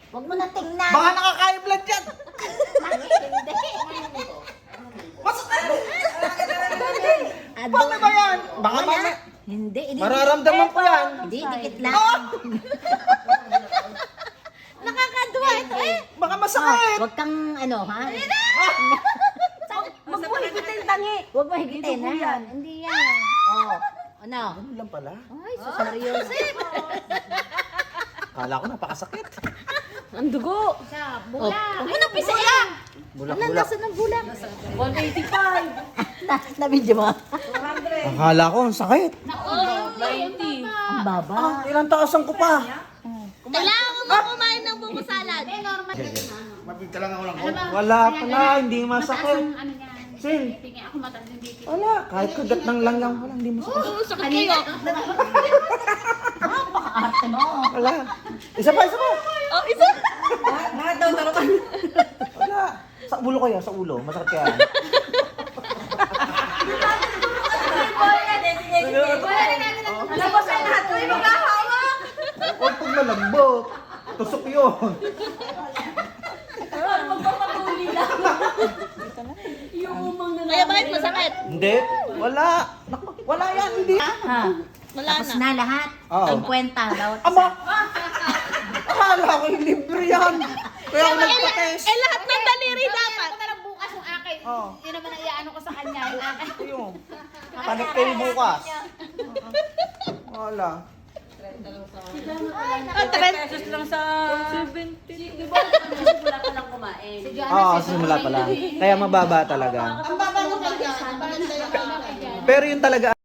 Huwag mo na tingnan. Baka nakakaya blood yan. Hindi. Paano ba yan? Baka Wala. mama. Hindi. Mararamdaman ko yan. Hindi, dikit lang. Nakakatuwa ito eh. Baka masakit. Huwag kang ano, ha? Huwag mo higitin tangi. Huwag mo higitin, ha? Hindi yan. Oh. Ano? Ano lang pala? Ay, seryoso. Kala ko napakasakit. Ang dugo. Sa bulang. Huwag mo nang pisaya. Bulak-bulak. Nasa ng bulang. 185. Na-video mo. Akala ko ang sakit. 90. Ang baba. Ilang taasan ko pa. Kailangan mo kumain ng buko salad. Mabigta lang ako lang. Wala pala, hindi masakit. Sin. Wala, kahit kagat ng langgam wala, hindi masakit. Oo, sakit kayo. Napaka-arte mo. Wala. Isa pa, isa pa. Oh, isa. Wala. Sa ulo kaya, sa ulo. Masakit kaya. Alam mo sa lahat ko yung maghahawak. Huwag pong malambot. Tusok yun. Magpapatuli lang. Yung umang na kaya bakit masakit? Hindi. Wala. Naku, wala yan, hindi. Ha? Wala Tapos na. na lahat. Oo. 50 bawat Ama! isa. Akala ko yung libre yan. Kaya ako nagpa-test. Eh, lahat ng daliri dapat. Parang bukas yung akin. Oo. Hindi naman ang iaano ko sa kanya yung akin. Ayun. Panik kayo bukas. Wala. Pesos lang sa 70. Di ba? Wala pa lang kumain. Si Joanna, Oo, simula pa lang. Kaya mababa talaga. ang baba ko kay Joanna. Parang tayo kay Joanna. Pero yun talaga